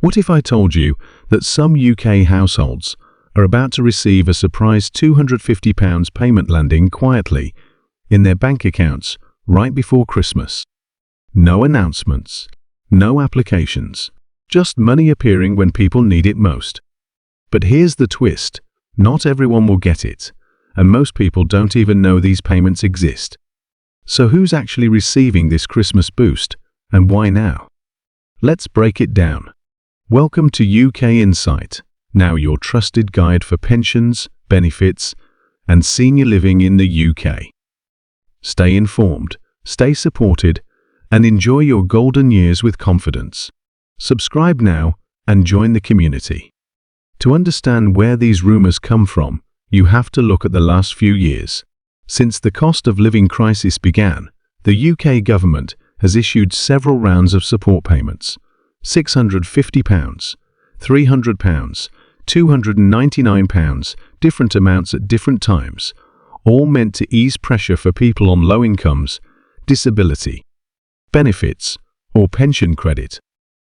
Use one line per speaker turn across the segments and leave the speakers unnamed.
What if I told you that some UK households are about to receive a surprise £250 payment landing quietly in their bank accounts right before Christmas? No announcements, no applications, just money appearing when people need it most. But here's the twist: not everyone will get it, and most people don't even know these payments exist. So who's actually receiving this Christmas boost, and why now? Let's break it down. Welcome to UK Insight, now your trusted guide for pensions, benefits, and senior living in the UK. Stay informed, stay supported, and enjoy your golden years with confidence. Subscribe now and join the community. To understand where these rumors come from, you have to look at the last few years. Since the cost of living crisis began, the UK government has issued several rounds of support payments: £650, £300, £299, different amounts at different times, all meant to ease pressure for people on low incomes, disability, benefits, or pension credit.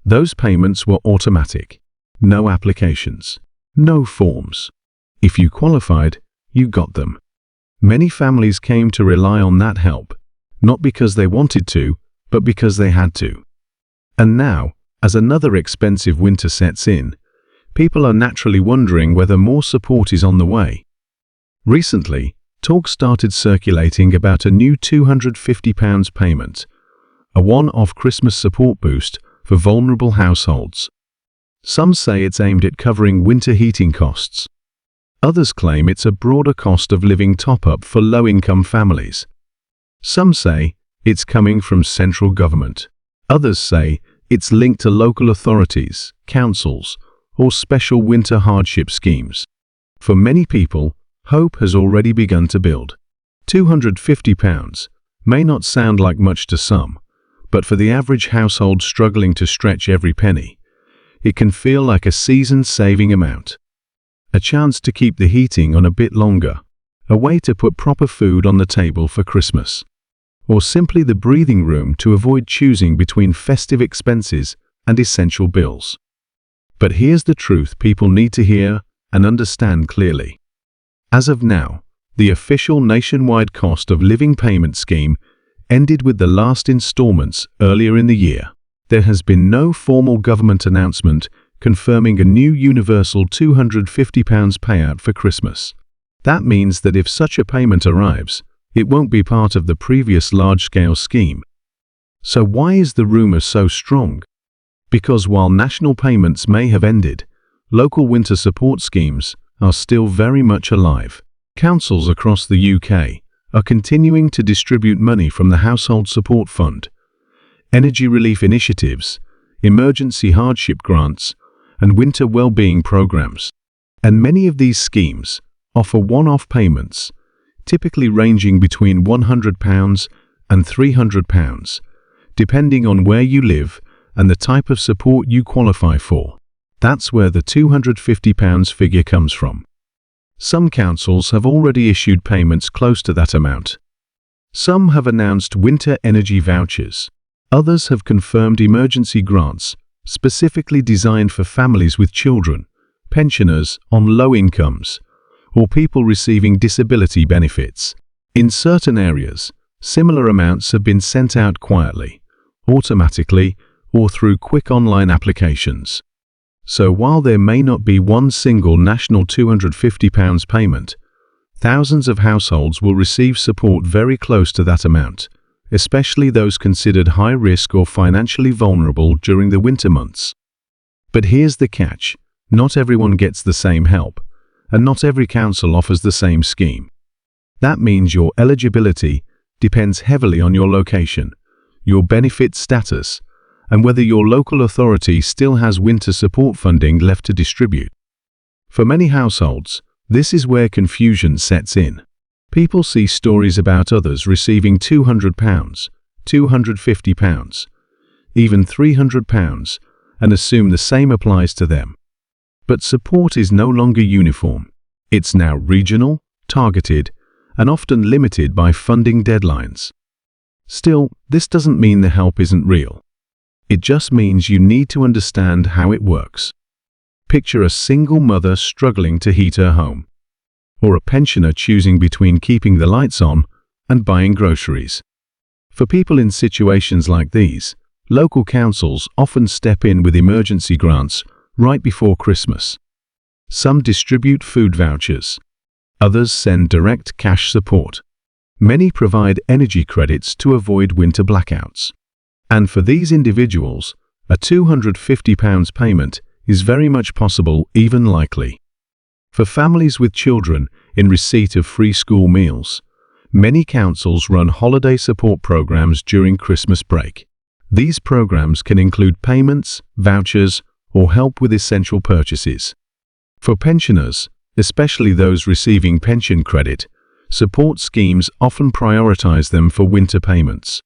Those payments were automatic. No applications, no forms. If you qualified, you got them. Many families came to rely on that help, not because they wanted to, but because they had to. And now, as another expensive winter sets in, people are naturally wondering whether more support is on the way. Recently, talk started circulating about a new £250 payment, a one-off Christmas support boost for vulnerable households. Some say it's aimed at covering winter heating costs. Others claim it's a broader cost of living top-up for low-income families. Some say it's coming from central government. Others say it's linked to local authorities, councils, or special winter hardship schemes. For many people, hope has already begun to build. £250 may not sound like much to some, but for the average household struggling to stretch every penny, it can feel like a season's saving amount. A chance to keep the heating on a bit longer, a way to put proper food on the table for Christmas, or simply the breathing room to avoid choosing between festive expenses and essential bills. But here's the truth people need to hear and understand clearly. As of now, the official nationwide cost of living payment scheme ended with the last installments earlier in the year. There has been no formal government announcement confirming a new universal £250 payout for Christmas. That means that if such a payment arrives, it won't be part of the previous large-scale scheme. So why is the rumor so strong? Because while national payments may have ended, local winter support schemes are still very much alive. Councils across the UK are continuing to distribute money from the Household Support Fund, energy relief initiatives, emergency hardship grants, and winter well-being programs. And many of these schemes offer one-off payments, typically ranging between £100 and £300, depending on where you live and the type of support you qualify for. That's where the £250 figure comes from. Some councils have already issued payments close to that amount. Some have announced winter energy vouchers. Others have confirmed emergency grants specifically designed for families with children, pensioners on low incomes, or people receiving disability benefits. In certain areas, similar amounts have been sent out quietly, automatically, or through quick online applications. So while there may not be one single national £250 payment, thousands of households will receive support very close to that amount, especially those considered high risk or financially vulnerable during the winter months. But here's the catch: not everyone gets the same help, and not every council offers the same scheme. That means your eligibility depends heavily on your location, your benefit status, and whether your local authority still has winter support funding left to distribute. For many households, this is where confusion sets in. People see stories about others receiving £200, £250, even £300, and assume the same applies to them. But support is no longer uniform. It's now regional, targeted, and often limited by funding deadlines. Still, this doesn't mean the help isn't real. It just means you need to understand how it works. Picture a single mother struggling to heat her home, or a pensioner choosing between keeping the lights on and buying groceries. For people in situations like these, local councils often step in with emergency grants right before Christmas. Some distribute food vouchers. Others send direct cash support. Many provide energy credits to avoid winter blackouts. And for these individuals, a £250 payment is very much possible, even likely. For families with children in receipt of free school meals, many councils run holiday support programs during Christmas break. These programs can include payments, vouchers, or help with essential purchases. For pensioners, especially those receiving pension credit, support schemes often prioritize them for winter payments.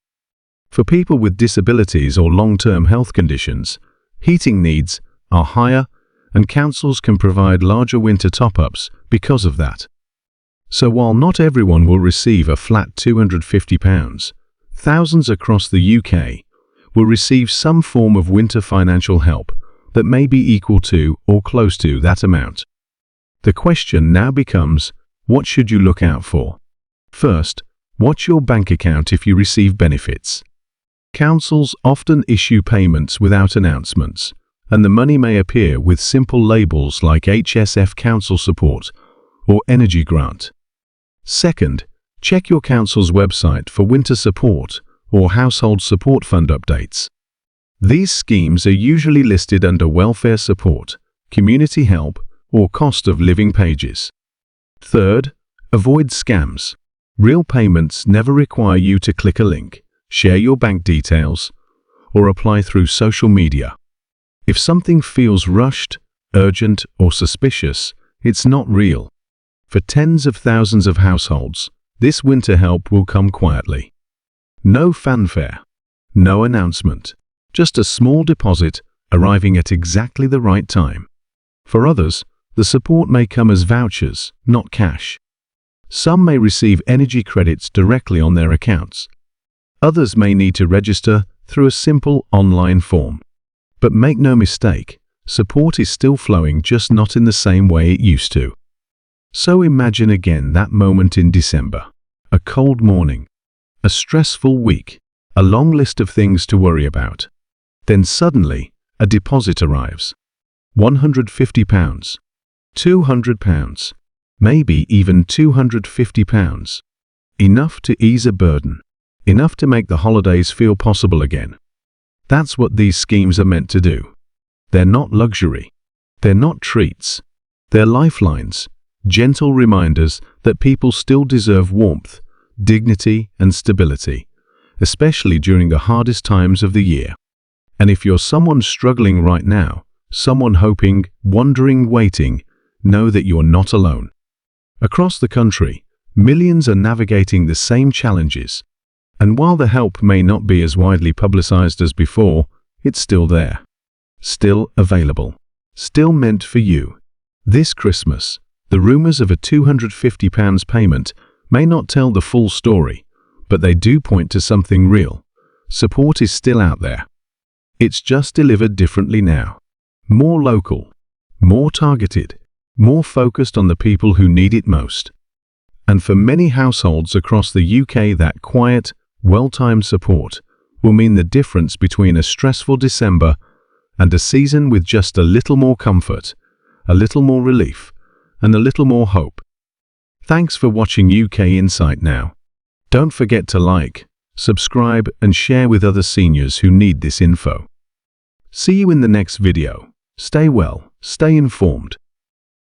For people with disabilities or long-term health conditions, heating needs are higher, and councils can provide larger winter top-ups because of that. So while not everyone will receive a flat £250, thousands across the UK will receive some form of winter financial help that may be equal to or close to that amount. The question now becomes, what should you look out for? First, watch your bank account if you receive benefits. Councils often issue payments without announcements, and the money may appear with simple labels like HSF Council Support or Energy Grant. Second, check your council's website for winter support or household support fund updates. These schemes are usually listed under welfare support, community help, or cost of living pages. Third, avoid scams. Real payments never require you to click a link, share your bank details, or apply through social media. If something feels rushed, urgent, or suspicious, it's not real. For tens of thousands of households, this winter help will come quietly. No fanfare, no announcement, just a small deposit arriving at exactly the right time. For others, the support may come as vouchers, not cash. Some may receive energy credits directly on their accounts. Others may need to register through a simple online form. But make no mistake, support is still flowing, just not in the same way it used to. So imagine again that moment in December. A cold morning, a stressful week, a long list of things to worry about. Then suddenly, a deposit arrives. £150, £200, maybe even £250. Enough to ease a burden, enough to make the holidays feel possible again. That's what these schemes are meant to do. They're not luxury. They're not treats. They're lifelines, gentle reminders that people still deserve warmth, dignity, and stability, especially during the hardest times of the year. And if you're someone struggling right now, someone hoping, wondering, waiting, know that you're not alone. Across the country, millions are navigating the same challenges. And while the help may not be as widely publicized as before, it's still there. Still available. Still meant for you. This Christmas, the rumors of a £250 payment may not tell the full story, but they do point to something real. Support is still out there. It's just delivered differently now. More local, more targeted, more focused on the people who need it most. And for many households across the UK, that quiet, well-timed support will mean the difference between a stressful December and a season with just a little more comfort, a little more relief, and a little more hope. Thanks for watching UK Insight Now. Don't forget to like, subscribe, and share with other seniors who need this info. See you in the next video. Stay well, stay informed.